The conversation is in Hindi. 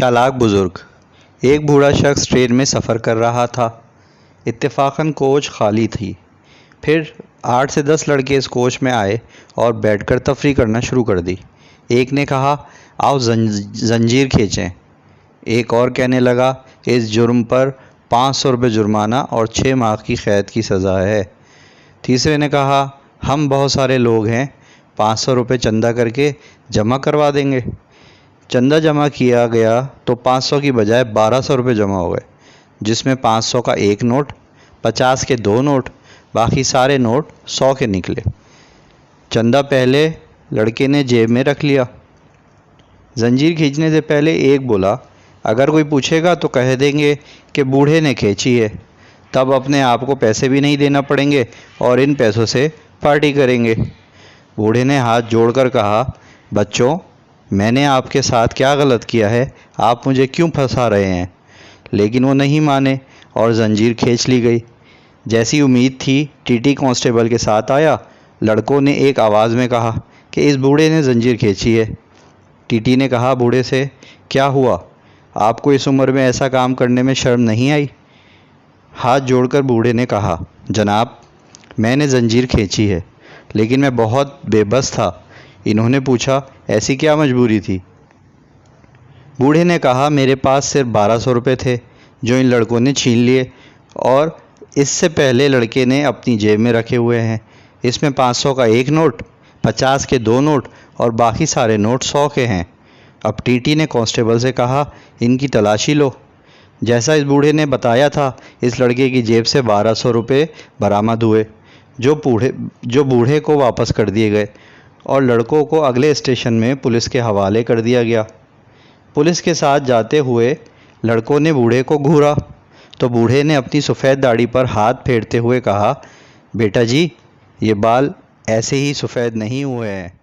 चालाक बुजुर्ग। एक बूढ़ा शख्स ट्रेन में सफ़र कर रहा था। इत्तेफाकन कोच खाली थी। फिर 8 से 10 लड़के इस कोच में आए और बैठकर तफरी करना शुरू कर दी। एक ने कहा, आओ जंजीर खींचें। एक और कहने लगा, इस जुर्म पर 500 रुपये जुर्माना और 6 माह की कैद की सज़ा है। तीसरे ने कहा, हम बहुत सारे लोग हैं, 500 रुपये चंदा करके जमा करवा देंगे। चंदा जमा किया गया तो 500 की बजाय 1200 रुपये जमा हो गए, जिसमें 500 का एक नोट, 50 के 2 नोट, बाकी सारे नोट 100 के निकले। चंदा पहले लड़के ने जेब में रख लिया। जंजीर खींचने से पहले एक बोला, अगर कोई पूछेगा तो कह देंगे कि बूढ़े ने खींची है, तब अपने आप को पैसे भी नहीं देना पड़ेंगे और इन पैसों से पार्टी करेंगे। बूढ़े ने हाथ जोड़कर कहा, बच्चों, मैंने आपके साथ क्या गलत किया है, आप मुझे क्यों फंसा रहे हैं? लेकिन वो नहीं माने और जंजीर खींच ली गई। जैसी उम्मीद थी, टीटी कांस्टेबल के साथ आया। लड़कों ने एक आवाज़ में कहा कि इस बूढ़े ने जंजीर खींची है। टीटी ने कहा बूढ़े से, क्या हुआ, आपको इस उम्र में ऐसा काम करने में शर्म नहीं आई? हाथ जोड़कर बूढ़े ने कहा, जनाब, मैंने जंजीर खींची है, लेकिन मैं बहुत बेबस था। इन्होंने पूछा, ऐसी क्या मजबूरी थी? बूढ़े ने कहा, मेरे पास सिर्फ 1200 रुपये थे, जो इन लड़कों ने छीन लिए और इससे पहले लड़के ने अपनी जेब में रखे हुए हैं। इसमें 500 का एक नोट, 50 के 2 नोट और बाकी सारे नोट 100 के हैं। अब टीटी ने कांस्टेबल से कहा, इनकी तलाशी लो। जैसा इस बूढ़े ने बताया था, इस लड़के की जेब से 1200 रुपये बरामद हुए, जो बूढ़े को वापस कर दिए गए और लड़कों को अगले स्टेशन में पुलिस के हवाले कर दिया गया। पुलिस के साथ जाते हुए लड़कों ने बूढ़े को घूरा तो बूढ़े ने अपनी सफ़ेद दाढ़ी पर हाथ फेरते हुए कहा, बेटा जी, ये बाल ऐसे ही सफ़ेद नहीं हुए हैं।